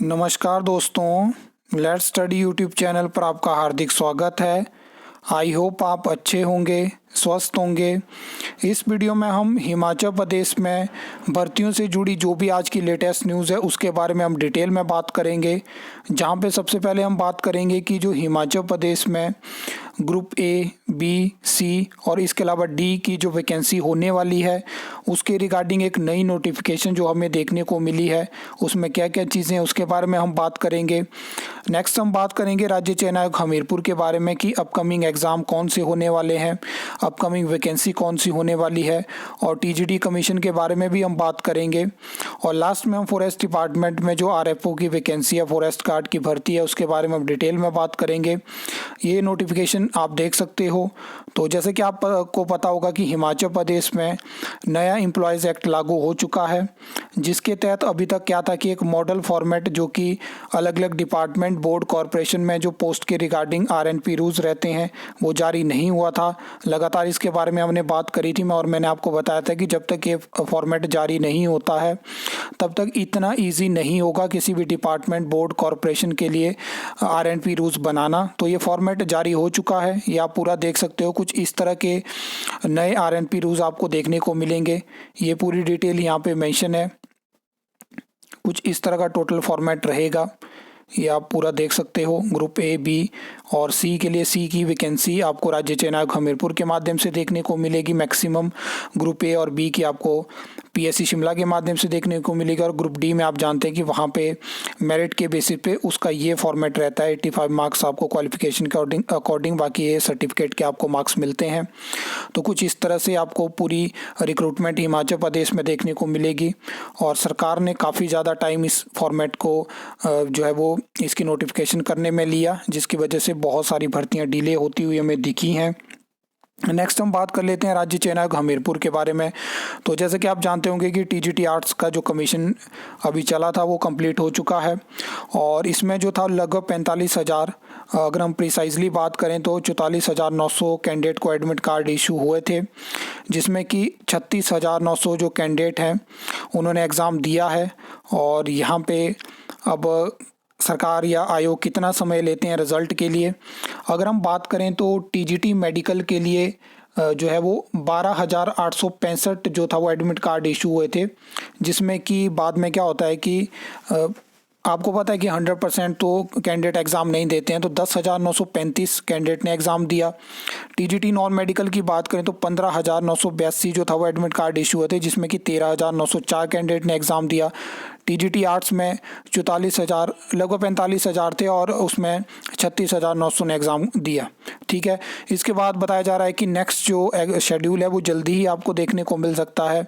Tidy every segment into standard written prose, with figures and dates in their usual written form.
नमस्कार दोस्तों, let's study YouTube channel पर आपका हार्दिक स्वागत है। आई होप आप अच्छे होंगे, स्वस्थ होंगे। इस वीडियो में हम हिमाचल प्रदेश में भर्तियों से जुड़ी जो भी आज की लेटेस्ट न्यूज़ है उसके बारे में हम डिटेल में बात करेंगे। जहां पे सबसे पहले हम बात करेंगे कि जो हिमाचल प्रदेश में ग्रुप ए, बी, सी और इसके अलावा डी की जो वैकेंसी होने वाली है उसके रिगार्डिंग एक नई नोटिफिकेशन जो हमें देखने को मिली है, उसमें क्या क्या चीज़ें हैं उसके बारे में हम बात करेंगे। नेक्स्ट हम बात करेंगे राज्य चयन आयोग हमीरपुर के बारे में कि अपकमिंग एग्ज़ाम कौन से होने वाले हैं, अपकमिंग वैकेंसी कौन सी होने वाली है, और टीजीटी कमीशन के बारे में भी हम बात करेंगे। और लास्ट में हम फॉरेस्ट डिपार्टमेंट में जो आरएफओ की वैकेंसी है, फॉरेस्ट गार्ड की भर्ती है, उसके बारे में हम डिटेल में बात करेंगे। ये नोटिफिकेशन आप देख सकते हो। तो जैसे कि आपको पता होगा कि हिमाचल प्रदेश में नया एम्प्लॉयज़ एक्ट लागू हो चुका है, जिसके तहत अभी तक क्या था कि एक मॉडल फॉर्मेट जो कि अलग अलग डिपार्टमेंट, बोर्ड, कॉरपोरेशन में जो पोस्ट के रिगार्डिंग आरएनपी रूल्स रहते हैं वो जारी नहीं हुआ था। लगातार इसके बारे में हमने बात करी थी और मैंने आपको बताया था कि जब तक ये फॉर्मेट जारी नहीं होता है तब तक इतना ईजी नहीं होगा किसी भी डिपार्टमेंट, बोर्ड, कॉरपोरेशन के लिए आरएनपी रूल्स बनाना। तो ये फॉर्मेट जारी हो चुका है, ये आप पूरा देख सकते हो। कुछ इस तरह के नए आरएनपी रूल्स आपको देखने को मिलेंगे, ये पूरी डिटेल यहाँ पे मेंशन है। कुछ इस तरह का टोटल फॉर्मेट रहेगा, ये आप पूरा देख सकते हो। ग्रुप ए, बी और सी के लिए सी की वैकेंसी आपको राज्य चयन आयोग हमीरपुर के माध्यम से देखने को मिलेगी मैक्सिमम। ग्रुप ए और बी की आपको पीएससी शिमला के माध्यम से देखने को मिलेगा। और ग्रुप डी में आप जानते हैं कि वहाँ पे मेरिट के बेसिस पे उसका ये फॉर्मेट रहता है, 85 मार्क्स आपको क्वालिफिकेशन के अकॉर्डिंग, बाकी ये सर्टिफिकेट के आपको मार्क्स मिलते हैं। तो कुछ इस तरह से आपको पूरी रिक्रूटमेंट हिमाचल प्रदेश में देखने को मिलेगी। और सरकार ने काफ़ी ज़्यादा टाइम इस फॉर्मेट को जो है वो इसकी नोटिफिकेशन करने में लिया, जिसकी वजह से बहुत सारी भर्तियां डिले होती हुई हमें दिखी हैं। नेक्स्ट हम बात कर लेते हैं राज्य चयन आयोग हमीरपुर के बारे में। तो जैसे कि आप जानते होंगे कि टीजीटी आर्ट्स का जो कमीशन अभी चला था वो कंप्लीट हो चुका है और इसमें जो था लगभग 45,000, अगर हम प्रिसाइजली बात करें तो 44,900 कैंडिडेट को एडमिट कार्ड इशू हुए थे, जिसमें कि 36,900 जो कैंडिडेट हैं उन्होंने एग्ज़ाम दिया है। और यहाँ पे अब सरकार या आयोग कितना समय लेते हैं रिज़ल्ट के लिए, अगर हम बात करें तो टीजीटी मेडिकल के लिए जो है वो 12,865 जो था वो एडमिट कार्ड इशू हुए थे, जिसमें कि बाद में क्या होता है कि आपको पता है कि 100% तो कैंडिडेट एग्ज़ाम नहीं देते हैं, तो 10,935 कैंडिडेट ने एग्ज़ाम दिया। टीजीटी नॉन मेडिकल की बात करें तो 15,982 जो था वो एडमिट कार्ड इशू हुए थे, जिसमें कि 13,904 कैंडिडेट ने एग्ज़ाम दिया। टीजीटी आर्ट्स में 44,000, लगभग 45,000 थे और उसमें 36,900 ने एग्ज़ाम दिया। ठीक है, इसके बाद बताया जा रहा है कि नेक्स्ट जो शेड्यूल है वो जल्दी ही आपको देखने को मिल सकता है,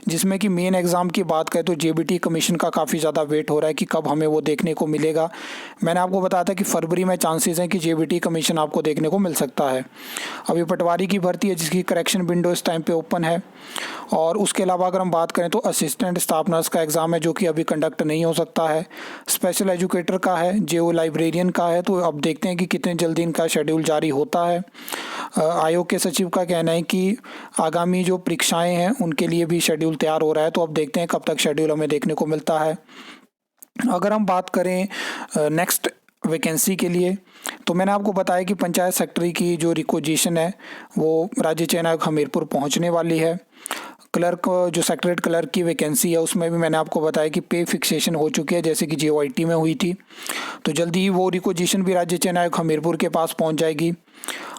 जिसमें कि मेन एग्ज़ाम की बात करें तो जेबीटी कमीशन का काफ़ी ज़्यादा वेट हो रहा है कि कब हमें वो देखने को मिलेगा। मैंने आपको बताया था कि फरवरी में चांसेस हैं कि जेबीटी कमीशन आपको देखने को मिल सकता है। अभी पटवारी की भर्ती है जिसकी करेक्शन विंडो इस टाइम पे ओपन है। और उसके अलावा अगर हम बात करें तो असिस्टेंट स्टाफ नर्स का एग्ज़ाम है जो कि अभी कंडक्ट नहीं हो सकता है। स्पेशल एजुकेटर का है, जो लाइब्रेरियन का है, तो अब देखते हैं कि कितने जल्दी इनका शेड्यूल जारी होता है। आयोग के सचिव का कहना है कि आगामी जो परीक्षाएं हैं उनके लिए भी शेड्यूल तैयार हो रहा है, तो अब देखते हैं कब तक शेड्यूल हमें देखने को मिलता है। अगर हम बात करें नेक्स्ट वैकेंसी के लिए, तो मैंने आपको बताया कि पंचायत सेक्रेटरी की जो रिक्वेजिशन है वो राज्य चयन आयोग हमीरपुर पहुंचने वाली है। क्लर्क, जो सेक्रेटरीट क्लर्क की वैकेंसी है उसमें भी मैंने आपको बताया कि पे फिक्सेशन हो चुकी है, जैसे कि जेओआईटी में हुई थी। तो जल्दी ही वो रिक्वेजिशन भी राज्य चयन आयोग हमीरपुर के पास पहुंच जाएगी।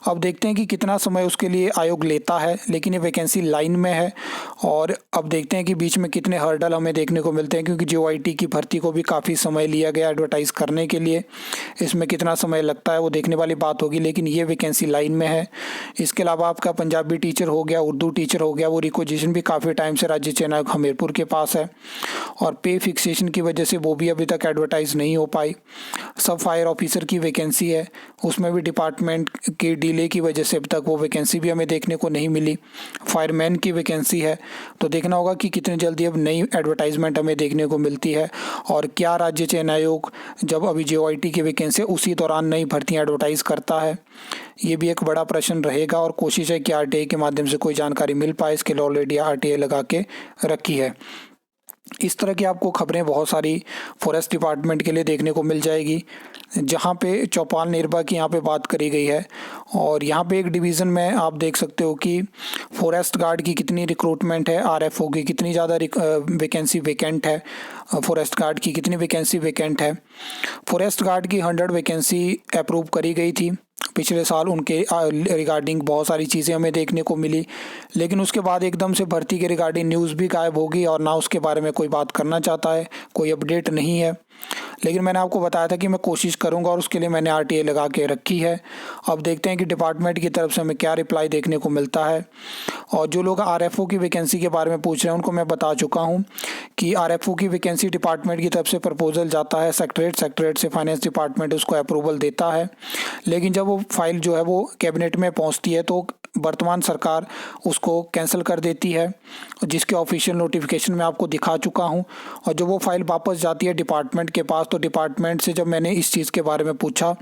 अब देखते हैं कि कितना समय उसके लिए आयोग लेता है, लेकिन ये वैकेंसी लाइन में है और अब देखते हैं कि बीच में कितने हर्डल हमें देखने को मिलते हैं, क्योंकि जेओआईटी की भर्ती को भी काफ़ी समय लिया गया एडवर्टाइज़ करने के लिए। इसमें कितना समय लगता है वो देखने वाली बात होगी, लेकिन ये वैकेंसी लाइन में है। इसके अलावा आपका पंजाबी टीचर हो गया, उर्दू टीचर हो गया, वो रिक्वेजिशन भी काफ़ी टाइम से राज्य चयन आयोग हमीरपुर के पास है और पे फिक्सेशन की वजह से वो भी अभी तक एडवर्टाइज़ नहीं हो पाई। सब फायर ऑफिसर की वैकेंसी है, उसमें भी डिपार्टमेंट की डिले की वजह से अब तक वो वैकेंसी भी हमें देखने को नहीं मिली। फायरमैन की वैकेंसी है, तो देखना होगा कि कितनी जल्दी अब नई एडवर्टाइजमेंट हमें देखने को मिलती है और क्या राज्य चयन आयोग जब अभी जेओआईटी की वैकेंसी उसी दौरान नई भर्तियाँ एडवर्टाइज़ करता है। ये भी एक बड़ा प्रश्न रहेगा और कोशिश है कि आरटीआई के माध्यम से कोई जानकारी मिल पाए। इसके लिए ऑलरेडी आरटीआई लगा के रखी है। इस तरह की आपको खबरें बहुत सारी फॉरेस्ट डिपार्टमेंट के लिए देखने को मिल जाएगी, जहाँ पे चौपाल नेरबा की यहाँ पे बात करी गई है। और यहाँ पे एक डिवीज़न में आप देख सकते हो कि फॉरेस्ट गार्ड की कितनी रिक्रूटमेंट है, आरएफओ की कितनी ज़्यादा वैकेंसी वैकेंट है, फॉरेस्ट गार्ड की कितनी वैकेंसी वैकेंट है। फॉरेस्ट गार्ड की 100 वैकेंसी अप्रूव करी गई थी पिछले साल, उनके रिगार्डिंग बहुत सारी चीज़ें हमें देखने को मिली, लेकिन उसके बाद एकदम से भर्ती के रिगार्डिंग न्यूज़ भी गायब होगी और ना उसके बारे में कोई बात करना चाहता है, कोई अपडेट नहीं है। लेकिन मैंने आपको बताया था कि मैं कोशिश करूंगा और उसके लिए मैंने आरटीए लगा के रखी है। अब देखते हैं कि डिपार्टमेंट की तरफ से हमें क्या रिप्लाई देखने को मिलता है। और जो लोग आरएफओ की वैकेंसी के बारे में पूछ रहे हैं उनको मैं बता चुका हूं कि आरएफओ की वैकेंसी डिपार्टमेंट की तरफ से प्रपोजल जाता है सेक्रेटरीट से फाइनेंस डिपार्टमेंट उसको अप्रूवल देता है, लेकिन जब वो फाइल जो है वो कैबिनेट में पहुंचती है तो वर्तमान सरकार उसको कैंसिल कर देती है, जिसके ऑफिशियल नोटिफिकेशन मैं आपको दिखा चुका हूं। और जब वो फाइल वापस जाती है डिपार्टमेंट के पास, तो डिपार्टमेंट से जब मैंने इस चीज़ के बारे में पूछा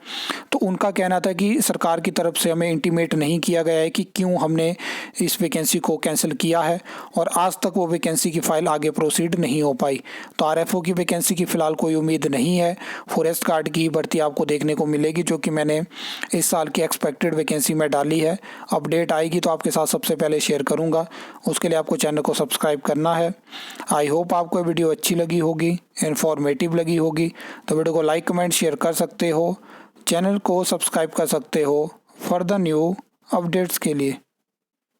तो उनका कहना था कि सरकार की तरफ से हमें इंटीमेट नहीं किया गया है कि क्यों हमने इस वैकेंसी को कैंसिल किया है, और आज तक वो वैकेंसी की फ़ाइल आगे प्रोसीड नहीं हो पाई। तो आरएफओ की वैकेंसी की फ़िलहाल कोई उम्मीद नहीं है। फॉरेस्ट गार्ड की भर्ती आपको देखने को मिलेगी, जो कि मैंने इस साल की एक्सपेक्टेड वैकेंसी में डाली है। अपडेट आएगी तो आपके साथ सबसे पहले शेयर करूंगा, उसके लिए आपको चैनल को सब्सक्राइब करना है। आई होप आपको वीडियो अच्छी लगी होगी, इन्फॉर्मेटिव लगी होगी, तो वीडियो को लाइक कमेंट शेयर कर सकते हो, चैनल को सब्सक्राइब कर सकते हो फॉर द न्यू अपडेट्स के लिए।